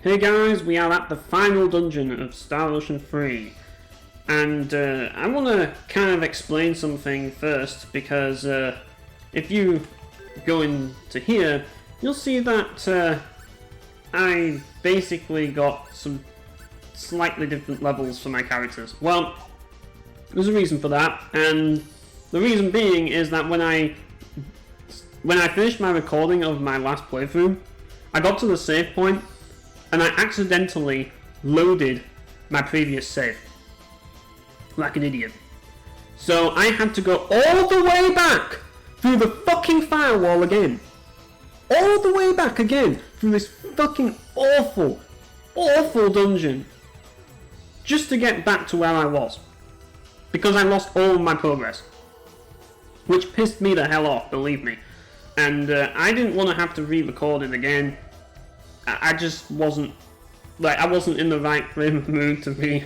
Hey guys, we are at the final dungeon of Star Ocean 3, and I want to kind of explain something first, because if you go into here, you'll see that I basically got some slightly different levels for my characters. Well, there's a reason for that, and the reason being is that when I finished my recording of my last playthrough, I got to the save point, and I accidentally loaded my previous save. Like an idiot. So I had to go all the way back through the fucking firewall again. All the way back again through this fucking awful, awful dungeon. Just to get back to where I was. Because I lost all my progress. Which pissed me the hell off, believe me. And I didn't want to have to re-record it again. I just wasn't, I wasn't in the right frame of mood to be,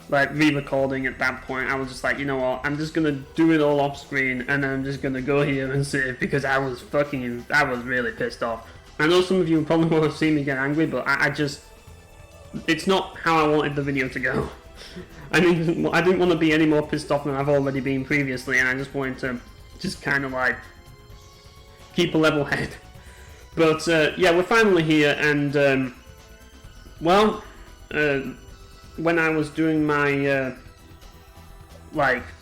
re-recording at that point. I was just like, you know what, I'm just gonna do it all off screen, and I'm just gonna go here and save, because I was really pissed off. I know some of you probably want to see me get angry, but I just, it's not how I wanted the video to go. I didn't want to be any more pissed off than I've already been previously, and I just wanted to just kind of keep a level head. But yeah, we're finally here, and when I was doing my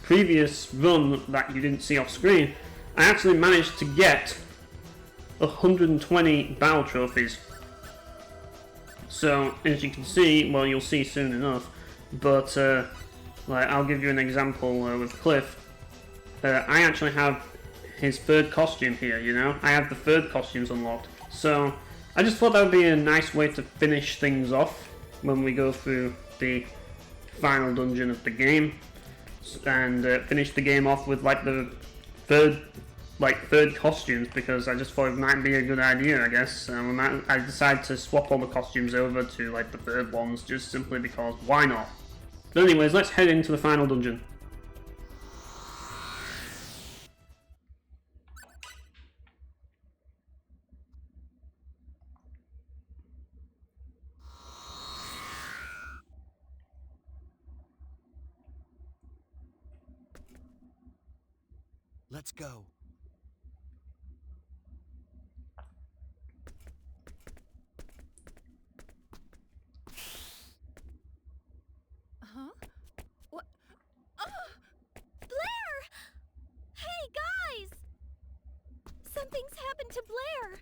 previous run that you didn't see off screen, I actually managed to get 120 battle trophies. So as you can see, well, you'll see soon enough. But I'll give you an example with Cliff. I actually have his third costume here, you know? I have the third costumes unlocked. So I just thought that would be a nice way to finish things off when we go through the final dungeon of the game. And finish the game off with the third costumes, because I just thought it might be a good idea, I guess. I decided to swap all the costumes over to the third ones, just simply because why not? But anyways, let's head into the final dungeon. Let's go. Huh? What? Blair! Hey, guys! Something's happened to Blair.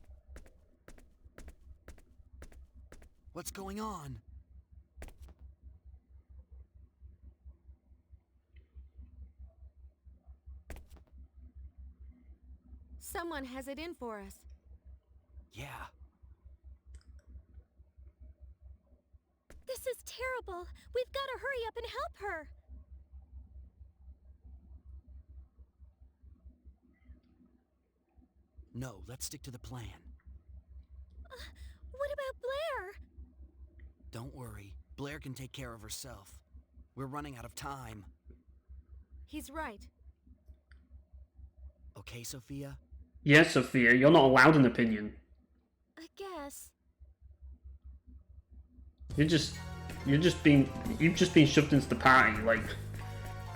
What's going on? Someone has it in for us. Yeah. This is terrible. We've got to hurry up and help her. No, let's stick to the plan. What about Blair? Don't worry. Blair can take care of herself. We're running out of time. He's right. Okay, Sophia? Yes, Sophia, you're not allowed an opinion. I guess. You've just been shoved into the party.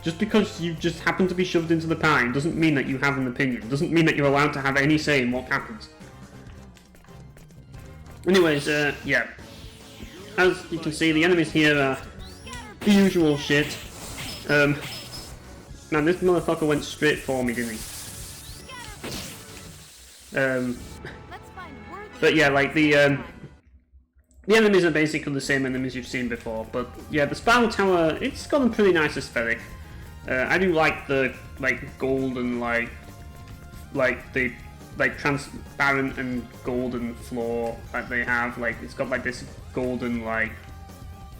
Just because you just happen to be shoved into the party doesn't mean that you have an opinion. Doesn't mean that you're allowed to have any say in what happens. Anyways, yeah. As you can see, the enemies here are the usual shit. Man, this motherfucker went straight for me, didn't he? But yeah, the enemies are basically the same enemies you've seen before, but yeah, the Spiral Tower, it's got a pretty nice aesthetic. I do like the golden the transparent and golden floor that they have. It's got this golden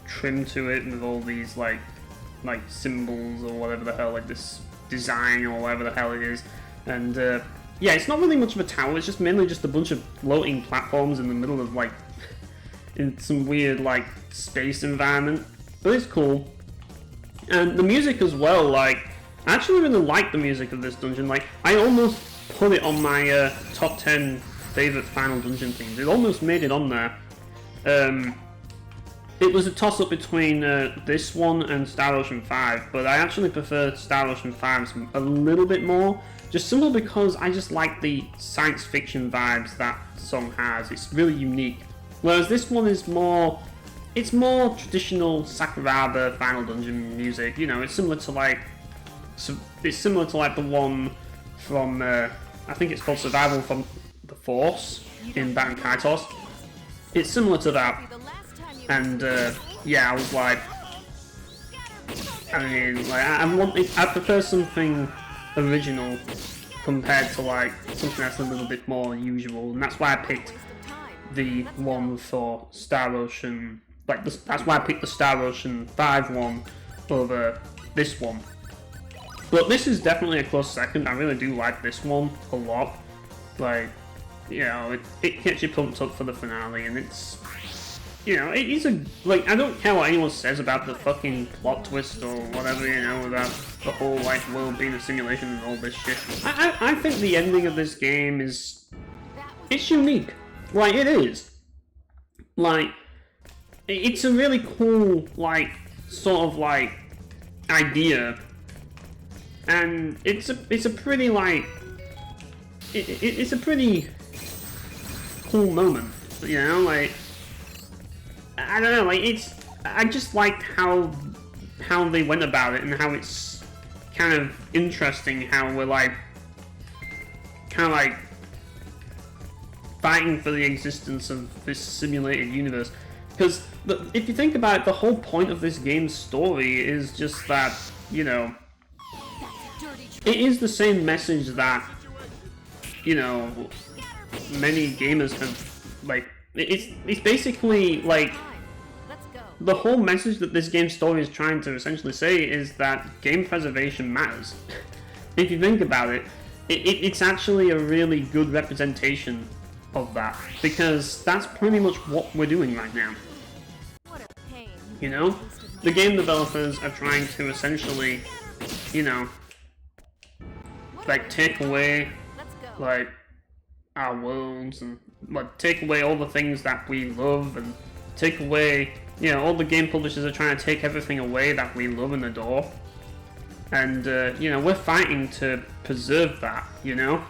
trim to it with all these symbols or whatever the hell, this design or whatever the hell it is. And yeah, it's not really much of a tower, it's just mainly just a bunch of floating platforms in the middle of in some weird space environment. But it's cool. And the music as well, I actually really like the music of this dungeon. I almost put it on my top 10 favourite final dungeon themes. It almost made it on there. it was a toss-up between this one and Star Ocean 5, but I actually prefer Star Ocean 5 a little bit more, just simply because I just like the science fiction vibes that song has. It's really unique. Whereas this one is more, it's more traditional Sakuraba Final Dungeon music. You know, it's similar to like, the one from, I think it's called Survival from the Force in Baton Kaitos. It's similar to that. And yeah, I was like, I mean, like I prefer something original compared to like something that's a little bit more usual, and that's why I picked the one for Star Ocean. Like that's why I picked the Star Ocean 5 one over this one. But this is definitely a close second. I really do like this one a lot. Like, you know, it gets you pumped up for the finale, and it's, you know, it is a, like, I don't care what anyone says about the fucking plot twist or whatever, you know, about the whole, like, world being a simulation and all this shit. I think the ending of this game is, it's unique. Like, it is. Like, it's a really cool, like, sort of, like, idea. And it's a pretty, like, it's a pretty cool moment, you know, like, I don't know, like, I just liked how they went about it, and how it's kind of interesting how we're like, kind of like fighting for the existence of this simulated universe. Because if you think about it, the whole point of this game's story is just that, you know, it is the same message that, you know, many gamers have, like, it's basically like, the whole message that this game's story is trying to essentially say is that game preservation matters. If you think about it, it's actually a really good representation of that, because that's pretty much what we're doing right now. You know? The game developers are trying to essentially, you know, like, take away, like, our worlds, and like take away all the things that we love, and take away, you know, all the game publishers are trying to take everything away that we love and adore. And, you know, we're fighting to preserve that, you know?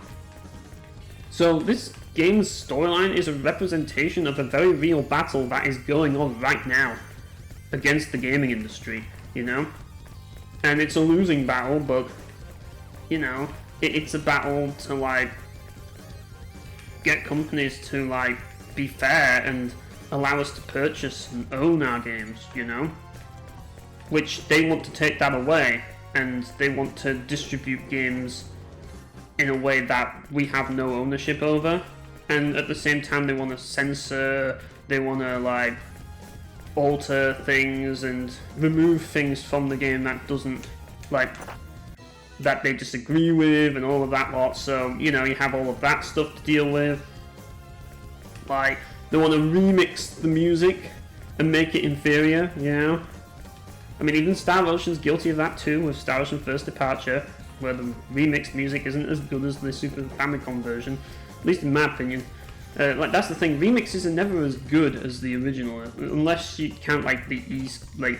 So this game's storyline is a representation of a very real battle that is going on right now against the gaming industry, you know? And it's a losing battle, but, you know, it's a battle to, like, get companies to, like, be fair and allow us to purchase and own our games, you know? Which they want to take that away, and they want to distribute games in a way that we have no ownership over, and at the same time they want to censor, they want to, like, alter things and remove things from the game that doesn't, like, that they disagree with and all of that lot. So, you know, you have all of that stuff to deal with. Like, they want to remix the music and make it inferior, you know? I mean, even Star Ocean's guilty of that too, with Star Ocean First Departure, where the remixed music isn't as good as the Super Famicom version, at least in my opinion. Like, that's the thing, remixes are never as good as the original, unless you count, like, the like,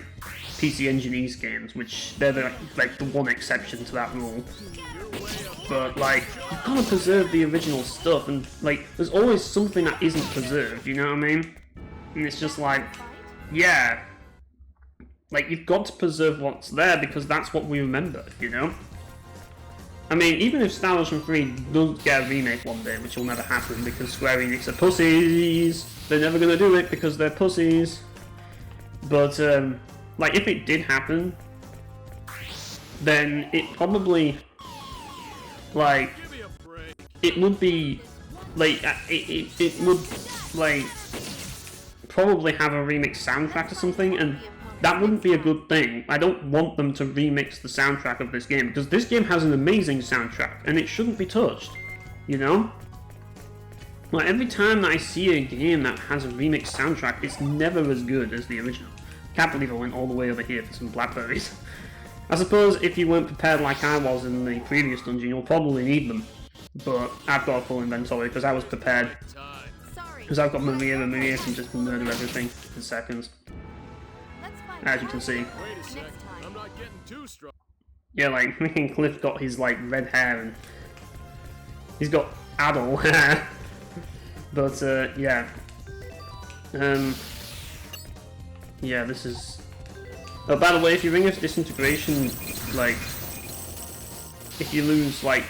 PC Engine East games, which they're the one exception to that rule. But, like, you've got to preserve the original stuff, and, like, there's always something that isn't preserved, you know what I mean? And it's just like, yeah, like, you've got to preserve what's there, because that's what we remember, you know? I mean, even if Star Ocean 3 does get a remake one day, which will never happen because Square Enix are pussies, they're never gonna do it because they're pussies. But, like, if it did happen, then it probably, like, it would be, like, it would, like, probably have a remix soundtrack or something, and that wouldn't be a good thing. I don't want them to remix the soundtrack of this game, because this game has an amazing soundtrack, and it shouldn't be touched, you know? Like, every time that I see a game that has a remixed soundtrack, it's never as good as the original. Can't believe I went all the way over here for some blackberries. I suppose if you weren't prepared like I was in the previous dungeon, you'll probably need them. But I've got a full inventory, because I was prepared. Because I've got Maria, and Maria can just murder everything in seconds. Let's find as you can see. Wait a next sec. time. I'm not getting too strong. Yeah, like freaking Cliff got his like red hair and he's got adult hair. But yeah. Yeah, this is. Oh, by the way, if you ring of disintegration, like, if you lose like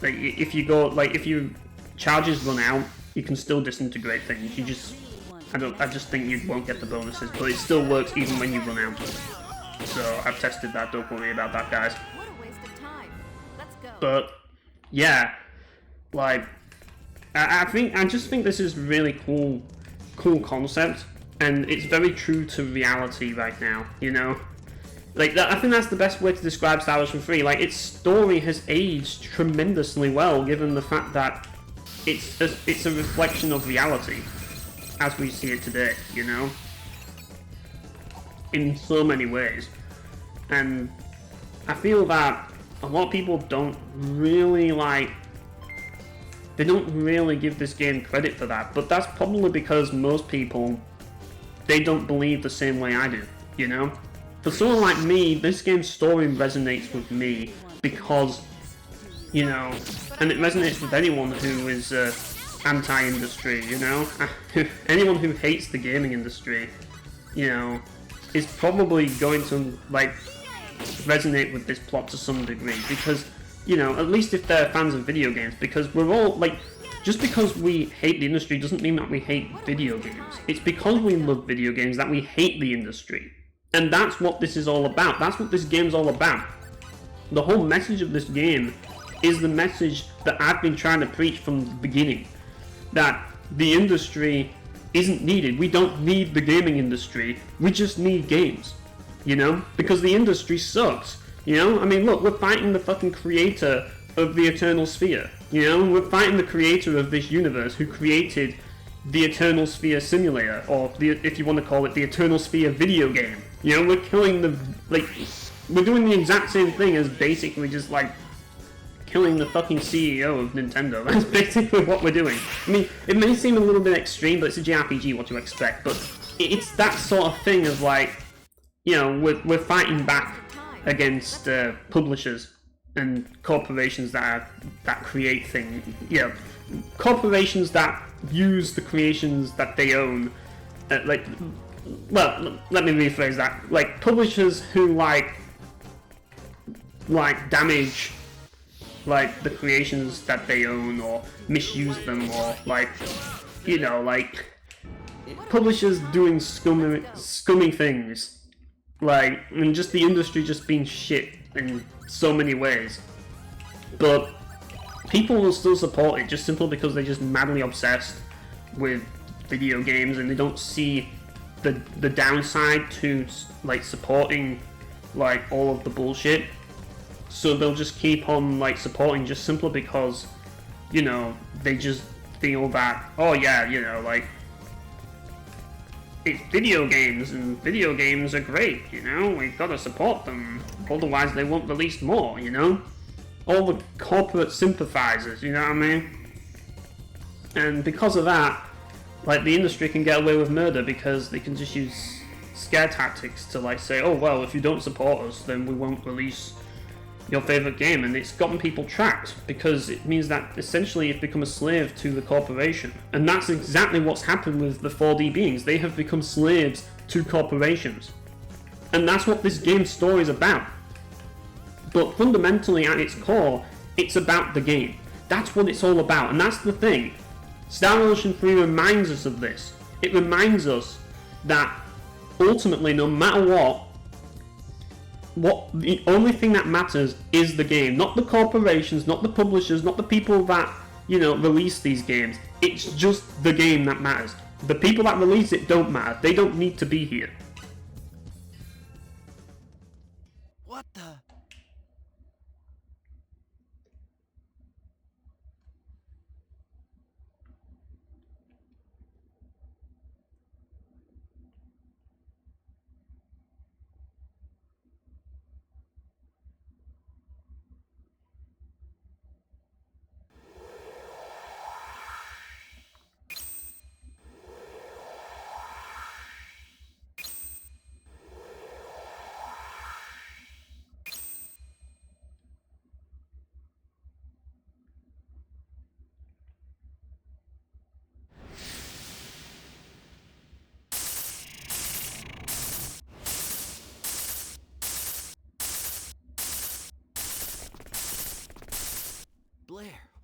if you go if your charges run out, you can still disintegrate things. You just I just think you won't get the bonuses, but it still works even when you run out. So I've tested that. Don't worry about that, guys. What a waste of time. Let's go. But yeah, like I just think this is really cool concept, and it's very true to reality right now. You know, like I think that's the best way to describe Star Ocean 3. Like its story has aged tremendously well, given the fact that it's a reflection of reality as we see it today. You know, in so many ways, and I feel that a lot of people don't really they don't really give this game credit for that, but that's probably because most people, they don't believe the same way I do, you know? For someone like me, this game's story resonates with me because, you know, and it resonates with anyone who is anti-industry, you know? Anyone who hates the gaming industry, you know, is probably going to, like, resonate with this plot to some degree, because, you know, at least if they're fans of video games, because we're all, like, just because we hate the industry doesn't mean that we hate video games. It's because we love video games that we hate the industry. And that's what this is all about. That's what this game's all about. The whole message of this game is the message that I've been trying to preach from the beginning. That the industry isn't needed. We don't need the gaming industry. We just need games. You know? Because the industry sucks. You know? I mean, look, we're fighting the fucking creator of the Eternal Sphere. You know? We're fighting the creator of this universe who created the Eternal Sphere simulator, or if you want to call it the Eternal Sphere video game. You know, we're killing the, like, we're doing the exact same thing as basically just, like, killing the fucking CEO of Nintendo. That's basically what we're doing. I mean, it may seem a little bit extreme, but it's a JRPG, what do you expect? But it's that sort of thing of, like, you know, we're fighting back against publishers and corporations that create things. You know, corporations that use the creations that they own. Well, let me rephrase that. Like publishers who like damage like the creations that they own, or misuse them, or like, you know, like publishers doing scummy things. Like, and just the industry just being shit in so many ways. But people will still support it just simply because they're just madly obsessed with video games and they don't see the downside to, like, supporting, like, all of the bullshit. So they'll just keep on, like, supporting just simply because, you know, they just feel that, oh yeah, you know, like, it's video games, and video games are great, you know, we've got to support them, otherwise they won't release more, you know? All the corporate sympathizers, you know what I mean? And because of that, like, the industry can get away with murder because they can just use scare tactics to, like, say, oh, well, if you don't support us, then we won't release your favorite game, and it's gotten people trapped because it means that essentially you've become a slave to the corporation. And that's exactly what's happened with the 4D beings. They have become slaves to corporations. And that's what this game's story is about. But fundamentally, at its core, it's about the game. That's what it's all about, and that's the thing. Star Ocean 3 reminds us of this. It reminds us that ultimately, no matter what, the only thing that matters is the game, not the corporations, not the publishers, not the people that, you know, release these games. It's just the game that matters. The people that release it don't matter. They don't need to be here. What the?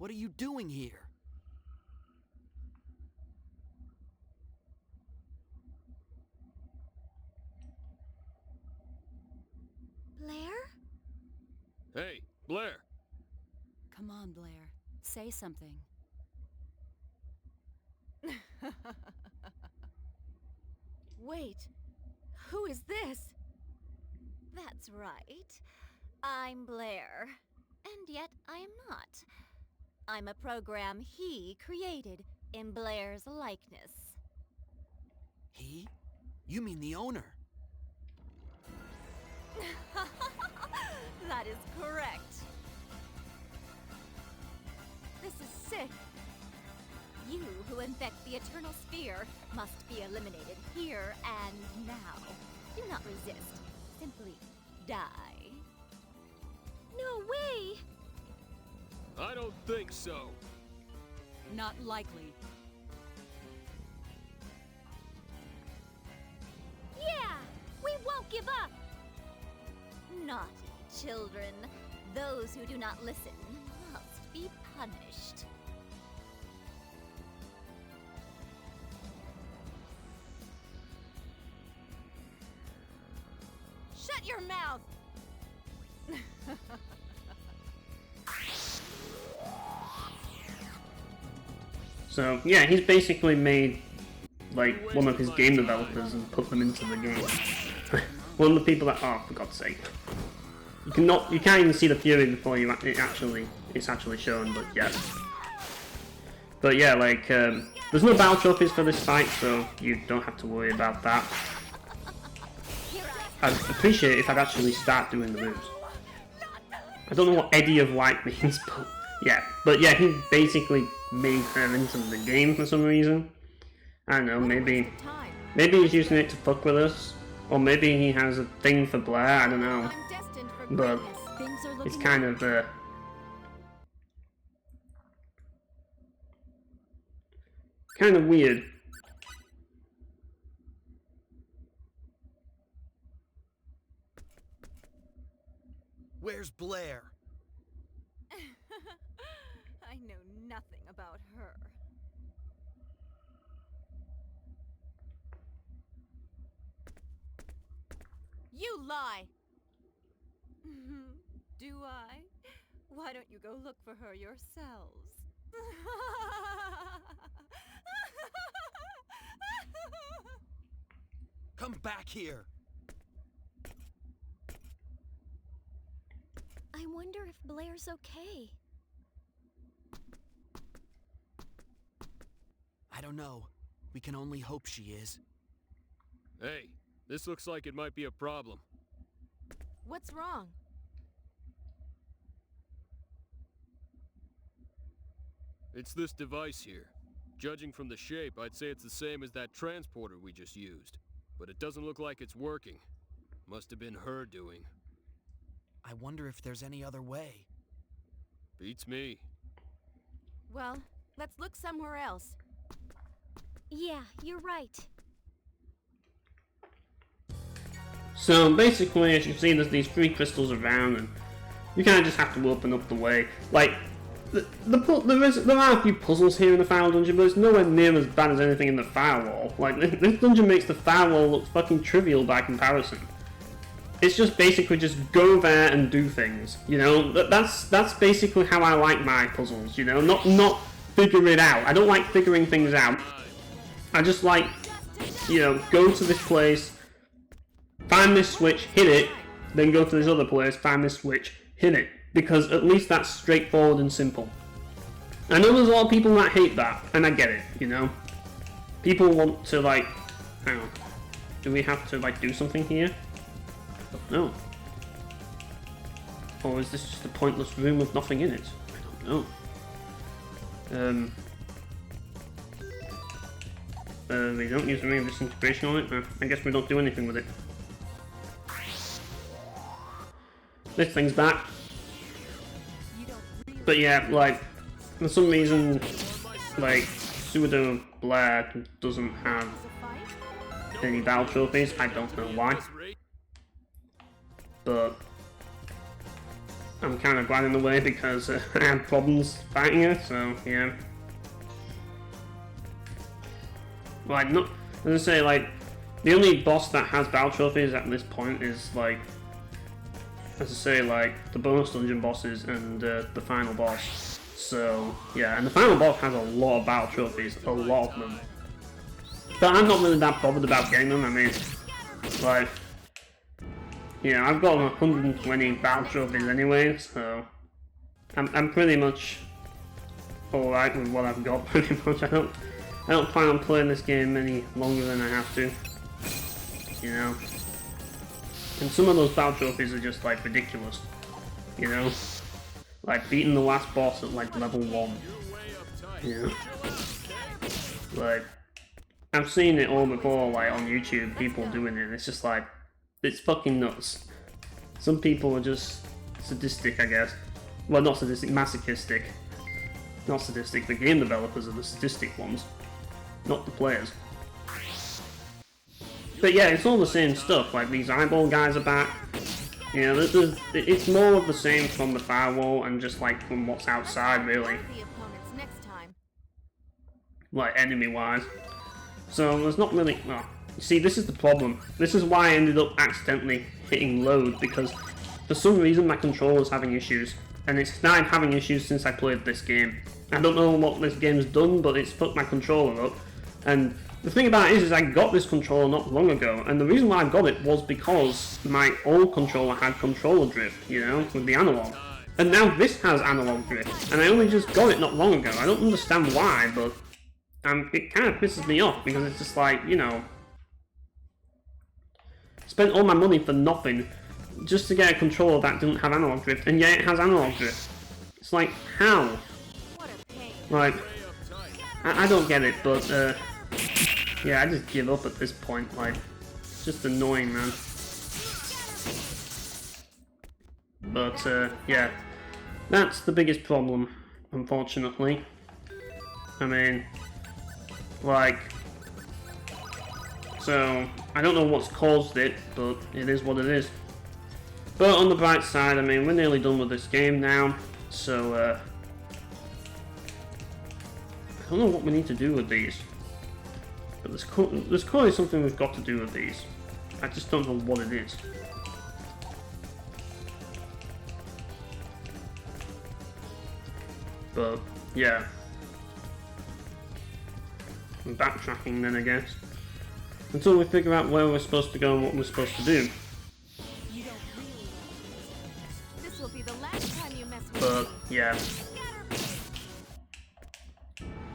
What are you doing here? Blair? Hey, Blair! Come on, Blair. Say something. Wait, who is this? That's right. I'm Blair. And yet I am not. I'm a program he created in Blair's likeness. He? You mean the owner? That is correct. This is sick. You who infect the Eternal Sphere must be eliminated here and now. Do not resist. Simply die. No way! I don't think so. Not likely. Yeah! We won't give up! Naughty children. Those who do not listen must be punished. Shut your mouth! So yeah, he's basically made like one of his game developers and put them into the game. One of the people that, oh, for God's sake, you can't even see the Fury before it's actually shown, but yeah, like there's no battle trophies for this fight, so you don't have to worry about that. I'd appreciate it if I'd actually start doing the moves. I don't know what Eddy of Light means, but yeah, he basically made her into the game for some reason. I don't know, maybe he's using it to fuck with us, or maybe he has a thing for Blair, I don't know. But it's kind of weird. Where's Blair? I know nothing about her. You lie! Do I? Why don't you go look for her yourselves? Come back here! I wonder if Blair's okay. I don't know. We can only hope she is. Hey, this looks like it might be a problem. What's wrong? It's this device here. Judging from the shape, I'd say it's the same as that transporter we just used. But it doesn't look like it's working. Must have been her doing. I wonder if there's any other way. Beats me. Well, let's look somewhere else. Yeah, you're right. So basically, as you can see, there's these 3 crystals around, and you kind of just have to open up the way. Like, there are a few puzzles here in the Firewall dungeon, but it's nowhere near as bad as anything in the Firewall. Like, this dungeon makes the Firewall look fucking trivial by comparison. It's just basically just go there and do things, you know? That's basically how I like my puzzles, you know? Not figure it out. I don't like figuring things out. I just like, you know, go to this place, find this switch, hit it, then go to this other place, find this switch, hit it. Because at least that's straightforward and simple. I know there's a lot of people that hate that, and I get it, you know? People want to, like, hang on. Do we have to, like, do something here? No. Or is this just a pointless room with nothing in it? I don't know. We don't use any of this integration on it. I guess we don't do anything with it. This thing's back. But yeah, like, for some reason, like, Pseudo Blair doesn't have any battle trophies. I don't know why. But I'm kind of glad in a way because I had problems fighting her, so yeah. Like, not, as I say, like, the only boss that has battle trophies at this point is, like, as I say, like, the bonus dungeon bosses and the final boss. So, yeah, and the final boss has a lot of battle trophies, a lot of them. But I'm not really that bothered about getting them, I mean, like, yeah, I've got 120 battle trophies anyway, so I'm pretty much alright with what I've got, pretty much. I don't plan on playing this game any longer than I have to, you know. And some of those battle trophies are just like ridiculous, you know. Like beating the last boss at like level 1, you know. Like, I've seen it all before, like on YouTube, people doing it, and it's just like, it's fucking nuts. Some people are just sadistic, I guess. Well, not sadistic, masochistic. Not sadistic, the game developers are the sadistic ones, not the players. But yeah, it's all the same stuff, like these eyeball guys are back. You know, it's more of the same from the Firewall and just like from what's outside, really. Like, enemy-wise. So there's not really... Well, you see, this is the problem. This is why I ended up accidentally hitting load, because for some reason my controller's having issues. And it's started having issues since I played this game. I don't know what this game's done, but it's fucked my controller up. And the thing about it is I got this controller not long ago, and the reason why I got it was because my old controller had controller drift, you know, with the analog. And now this has analog drift, and I only just got it not long ago. I don't understand why, but it kind of pisses me off, because it's just like, you know, spent all my money for nothing just to get a controller that didn't have analog drift, and yet it has analog drift. It's like, how? Like, I don't get it, but yeah, I just give up at this point. Like, it's just annoying, man. But yeah, that's the biggest problem, unfortunately. I mean, like, so I don't know what's caused it, but it is what it is. But on the bright side, I mean, we're nearly done with this game now, so I don't know what we need to do with these. But there's clearly something we've got to do with these. I just don't know what it is. But, yeah. I'm backtracking then, I guess. Until we figure out where we're supposed to go and what we're supposed to do. This will be the last time you mess with But, me. yeah.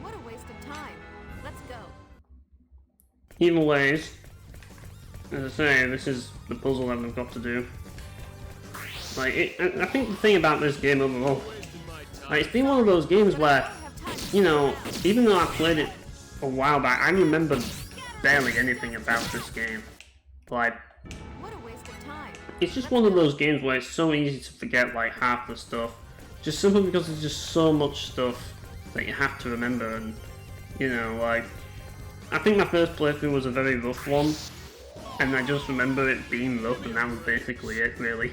What a waste of time. Let's go. Either ways, as I say, this is the puzzle that we've got to do. Like, I think the thing about this game overall, like, it's been one of those games where, you know, even though I played it a while back, I remember barely anything about this game. Like, What a waste of time. it's just one of those games where it's so easy to forget, like, half the stuff. Just simply because there's just so much stuff that you have to remember, and, you know, like, I think my first playthrough was a very rough one, and I just remember it being rough, and that was basically it, really.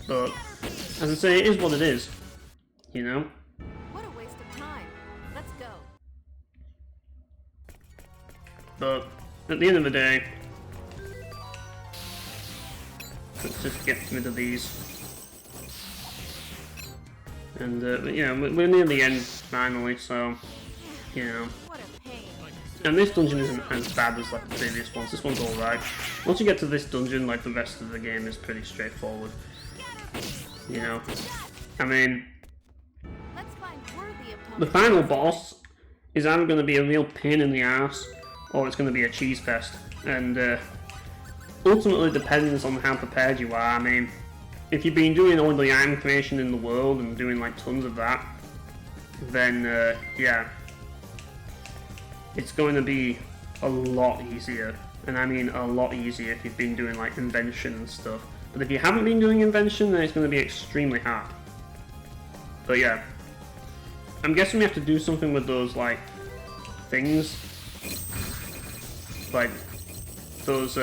But, as I say, it is what it is, you know? What a waste of time. Let's go. But, at the end of the day, let's just get rid of these. And, you know, we're near the end, finally, so, you know. What a pain. And this dungeon isn't as bad as, like, the previous ones. This one's alright. Once you get to this dungeon, like, the rest of the game is pretty straightforward. You know? I mean, Let's find worthy opponents. the final boss is either going to be a real pain in the ass, or it's going to be a cheese fest. And, ultimately depends on how prepared you are. I mean, if you've been doing all the item creation in the world and doing, like, tons of that, then, yeah, it's going to be a lot easier. And I mean a lot easier if you've been doing, like, invention and stuff. But if you haven't been doing invention, then it's going to be extremely hard. But yeah, I'm guessing we have to do something with those, like, things. Like, those,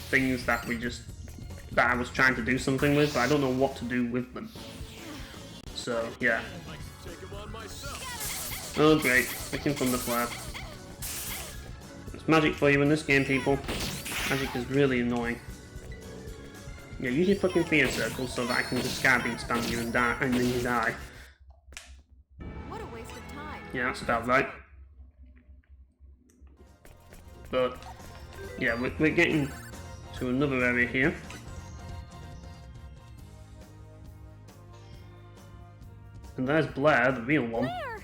things that we just that I was trying to do something with, but I don't know what to do with them. So, yeah. Oh great, freaking thunderflare. It's magic for you in this game, people. Magic is really annoying. Yeah, use your fucking fear circles so that I can discard and spam you and die, and then you die. What a waste of time. Yeah, that's about right. But, yeah, we're getting to another area here. And there's Blair, the real one. Blair!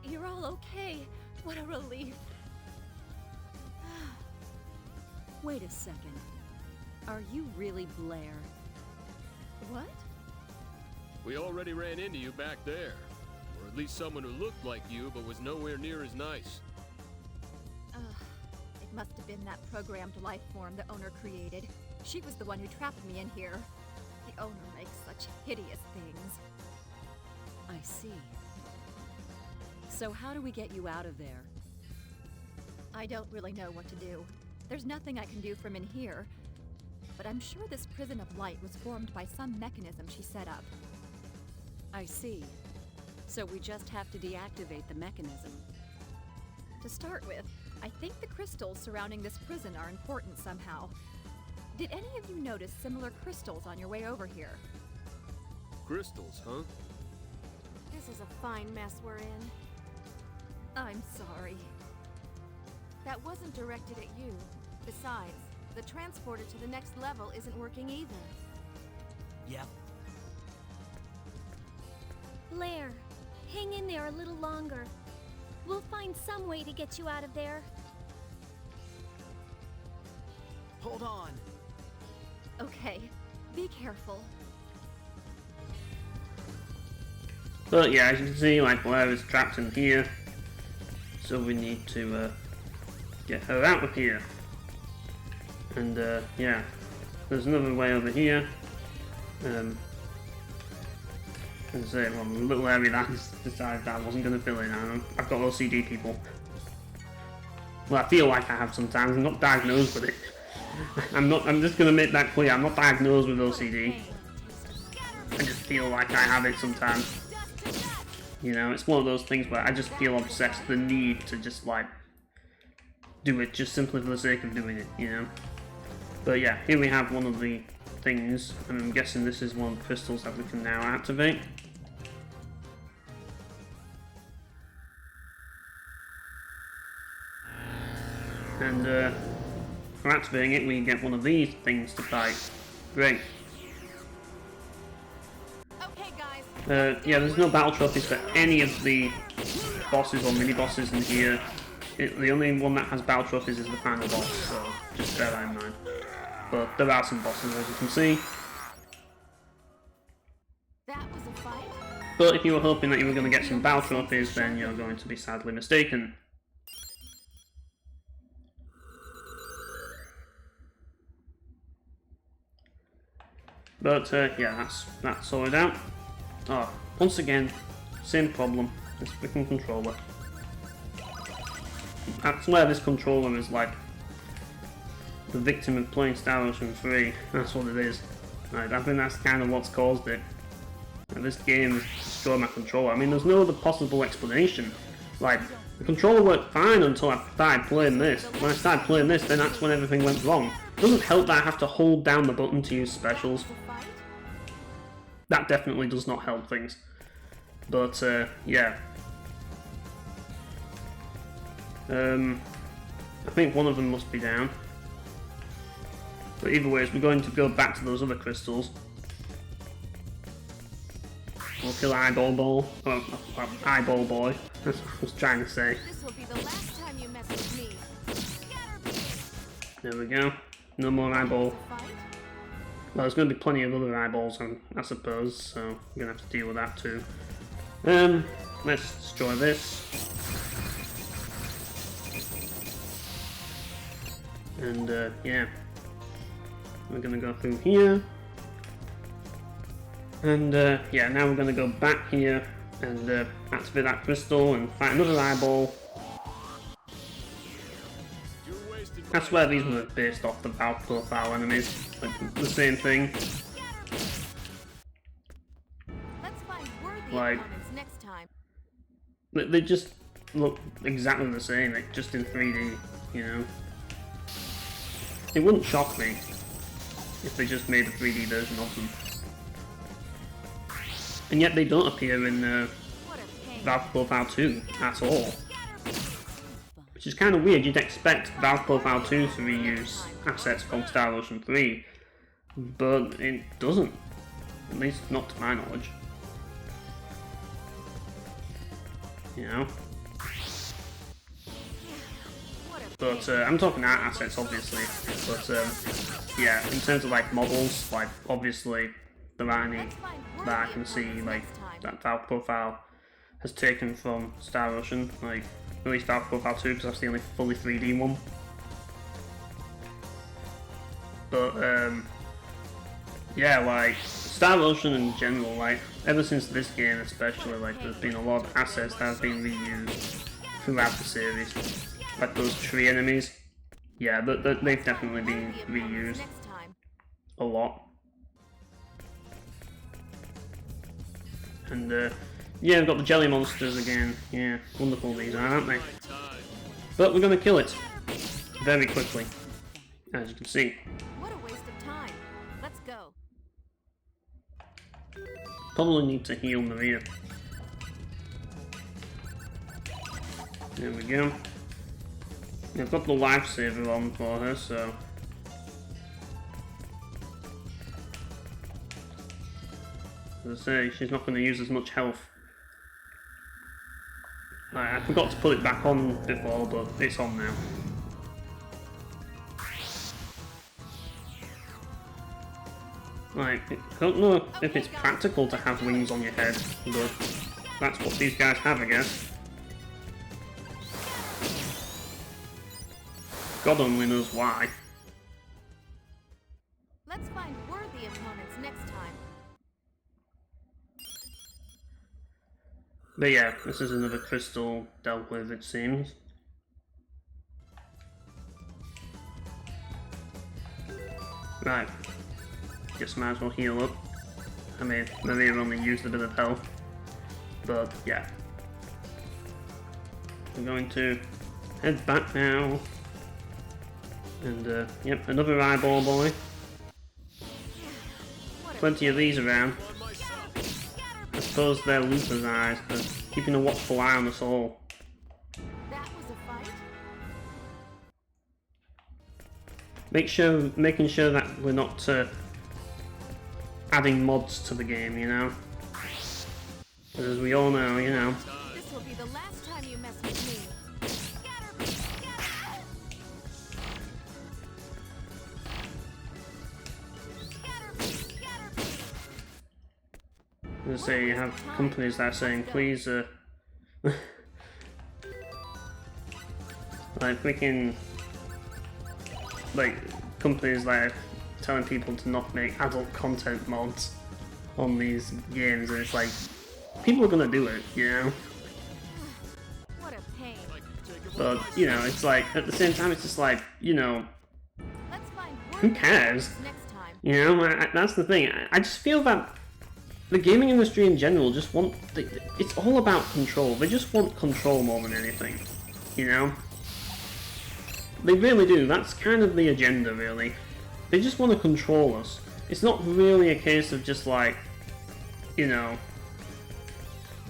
You're all okay. What a relief. Wait a second. Are you really Blair? What? We already ran into you back there. Or at least someone who looked like you but was nowhere near as nice. It must have been that programmed life form the owner created. She was the one who trapped me in here. The owner makes such hideous things. I see. So how do we get you out of there? I don't really know what to do. There's nothing I can do from in here. But I'm sure this prison of light was formed by some mechanism she set up. I see. So we just have to deactivate the mechanism. To start with, I think the crystals surrounding this prison are important somehow. Did any of you notice similar crystals on your way over here? Crystals, huh? This is a fine mess we're in. I'm sorry. That wasn't directed at you. Besides, the transporter to the next level isn't working either. Yep. Blair, hang in there a little longer. We'll find some way to get you out of there. Hold on. Okay, be careful. But yeah, as you can see, like Blair is trapped in here. So we need to get her out of here. And yeah, there's another way over here. And say, well, the little area that I decided that I wasn't going to fill in. I've got OCD, people. Well, I feel like I have sometimes. I'm not diagnosed with it. I'm just going to make that clear. I'm not diagnosed with OCD. I just feel like I have it sometimes. You know, it's one of those things where I just feel obsessed, the need to just like do it just simply for the sake of doing it, you know. But yeah, here we have one of the things, and I'm guessing this is one of the crystals that we can now activate. And for activating it, we get one of these things to fight. Great. Okay, guys. Yeah, there's no battle trophies for any of the bosses or mini-bosses in here. The only one that has battle trophies is the final boss, so just bear that in mind. But there are some bosses, as you can see. That was a fight? But if you were hoping that you were going to get some battle trophies, then you're going to be sadly mistaken. But yeah, that's sorted out. Oh, once again, same problem. This freaking controller. I swear this controller is like the victim of playing Star Ocean 3. That's what it is. Like, I think that's kind of what's caused it. And this game has destroyed my controller. I mean, there's no other possible explanation. Like, the controller worked fine until I started playing this. When I started playing this, then that's when everything went wrong. It doesn't help that I have to hold down the button to use specials. That definitely does not help things. But, yeah. I think one of them must be down. But either way, we're going to go back to those other crystals. We'll kill Eyeball Ball. Oh, Eyeball Boy. That's what I was trying to say. This will be the last time you mess with me. There we go. No more eyeball. Fight? Well, there's going to be plenty of other eyeballs, I suppose, so we're going to have to deal with that too. Let's destroy this. And, yeah. We're going to go through here. And, yeah, now we're going to go back here and activate that crystal and fight another eyeball. I swear these were based off the Valve profile enemies, like the same thing. Let's find worthy Like- opponents next time. They just look exactly the same, like just in 3D, you know? It wouldn't shock me if they just made a 3D version of them. And yet they don't appear in What a pain. Valve Profile 2 at all. Which is kind of weird. You'd expect Valve Profile 2 to reuse assets from Star Ocean 3, but it doesn't. At least not to my knowledge. You know? What a But I'm talking art assets, obviously. But yeah, in terms of like models, like obviously there aren't any Let's find that I worthy can see opponents like next time. that Valve Profile has taken from Star Ocean, like at least Valve Profile 2, because that's the only fully 3D one. But yeah, like Star Ocean in general, like ever since this game especially, like there's been a lot of assets that have been reused throughout the series. Like those tree enemies, yeah, they've definitely been Worthy opponents reused next time. a lot. And yeah, we've got the jelly monsters again. Yeah, wonderful these are, aren't they? But we're gonna kill it very quickly, as you can see. What a waste of time. Let's go. Probably need to heal Maria. There we go. I've got the lifesaver on for her, so as I say, she's not going to use as much health. I forgot to put it back on before, but it's on now. Like, I don't know if it's practical to have wings on your head, but that's what these guys have, I guess. God only knows why. Let's find worthy opponents next time. But yeah, this is another crystal dealt with, it seems. Right. Guess might as well heal up. I mean, maybe I've only used a bit of health. But yeah. We're going to head back now. And yep, another eyeball boy. Plenty of these around. I suppose they're Luther's eyes, but keeping a watchful eye on us all. That was a fight? Making sure that we're not adding mods to the game, you know? Because as we all know, you know, This will be the last time you mess with me. as I say, you have companies that are saying, please, like freaking, like companies like telling people to not make adult content mods on these games, and it's like, people are gonna do it, you know? What a pain. But, you know, it's like, at the same time, it's just like, you know, Let's find who worthy cares? opponents next time. You know, that's the thing. I just feel that the gaming industry in general just want... It's all about control. They just want control more than anything. You know? They really do. That's kind of the agenda, really. They just want to control us. It's not really a case of just like, you know,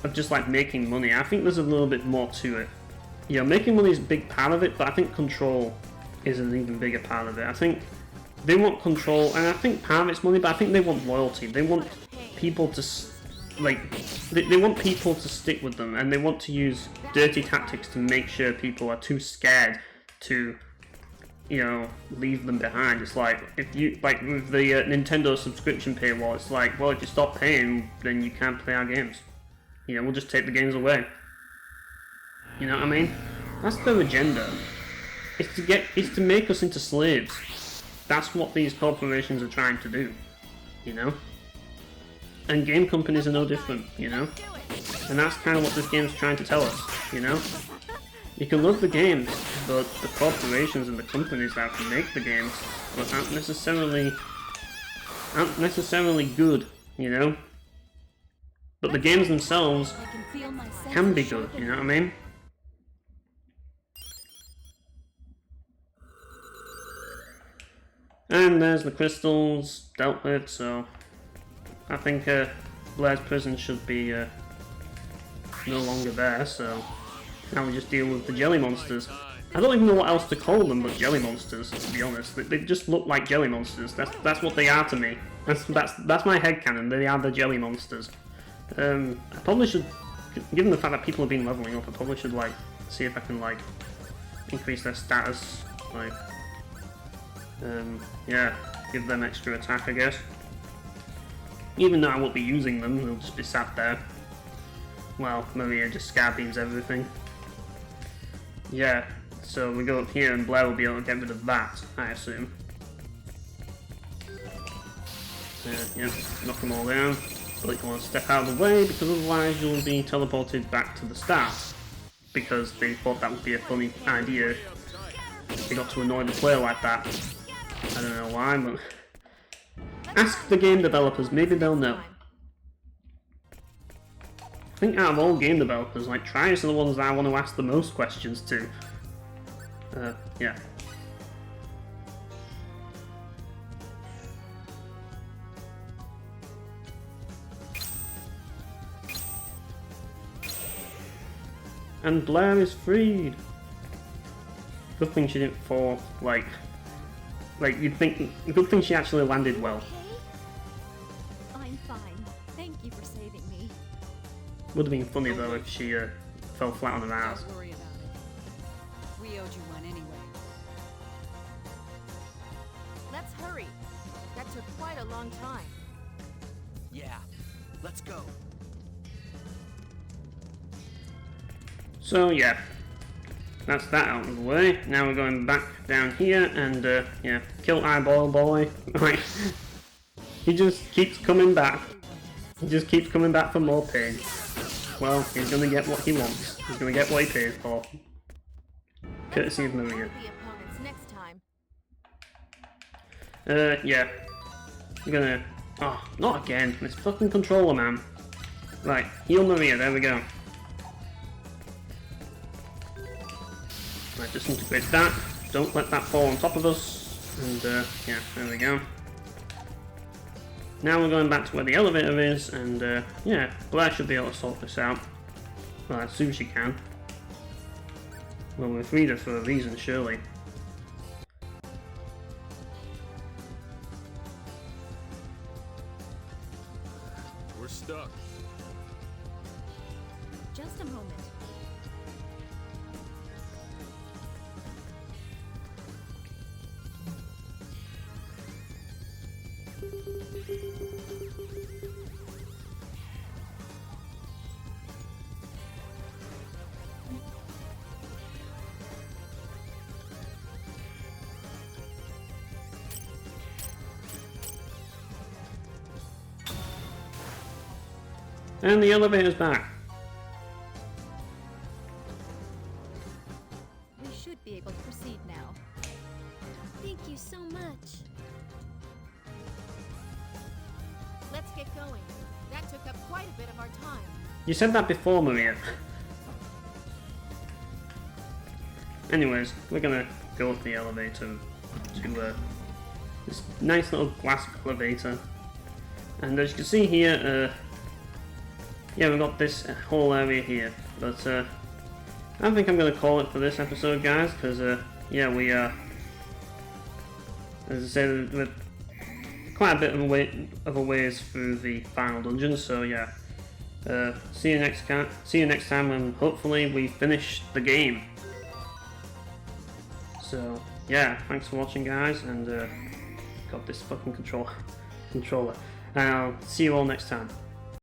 of just like making money. I think there's a little bit more to it. You know, making money is a big part of it, but I think control is an even bigger part of it. I think they want control, and I think part of it's money, but I think they want loyalty. They want people to, like, they want people to stick with them, and they want to use dirty tactics to make sure people are too scared to, you know, leave them behind. It's like, if you, like with the Nintendo subscription paywall, it's like, well, if you stop paying, then you can't play our games. You know, we'll just take the games away. You know what I mean? That's their agenda. It's to make us into slaves. That's what these corporations are trying to do, you know? And game companies are no different, you know? And that's kind of what this game's trying to tell us, you know? You can love the games, but the corporations and the companies that make the games aren't necessarily good, you know? But the games themselves I can feel my can be senses good, you sharpening. know what I mean? And there's the crystals dealt with, so I think Blair's prison should be no longer there, so now we just deal with the jelly monsters. I don't even know what else to call them but jelly monsters, to be honest. They just look like jelly monsters. That's what they are to me. That's my headcanon. They are the jelly monsters. I probably should, given the fact that people have been leveling up, I probably should like see if I can like increase their status, like yeah, give them extra attack, I guess. Even though I won't be using them, they'll just be sat there. Well, Maria just scar beams everything. Yeah, so we go up here and Blair will be able to get rid of that, I assume. Yeah, knock them all down. But you want to step out of the way because otherwise you'll be teleported back to the start. Because they thought that would be a funny idea. They got to annoy the player like that. I don't know why, but ask the game developers, maybe they'll know. I think out of all game developers, like, Trius are the ones that I want to ask the most questions to. Yeah. And Blair is freed! Good thing she didn't fall, like you'd think, good thing she actually landed well. Okay? I'm fine. Thank you for saving me. Would have been funny though if she fell flat on her ass. Don't worry about it. We owed you one anyway. Let's hurry. That took quite a long time. Yeah, let's go. So yeah, that's that out of the way. Now we're going back down here and yeah, kill Eyeball Boy. Right, he just keeps coming back. He just keeps coming back for more pain. Well, he's gonna get what he wants. He's gonna get what he pays for. Courtesy of Maria. The opponents next time. Yeah. I'm gonna... Oh, not again. This fucking controller, man. Right, heal Maria, there we go. Right, just integrate that. Don't let that fall on top of us. And, yeah, there we go. Now we're going back to where the elevator is, and, yeah, Blair should be able to sort this out. Well, as soon as she can. Well, we freed her for a reason, surely. We're stuck. Just a moment. And the elevator's back. We should be able to proceed now. Thank you so much. Let's get going. That took up quite a bit of our time. You said that before, Maria. Anyways, we're gonna go up the elevator to this nice little glass elevator. And as you can see here, yeah, we've got this whole area here. But I think I'm gonna call it for this episode, guys, because yeah, we are, as I said, we're quite a bit of a ways through the final dungeon. So yeah, see you next time when hopefully we finish the game. So yeah, thanks for watching, guys, and got this fucking controller, and I'll see you all next time.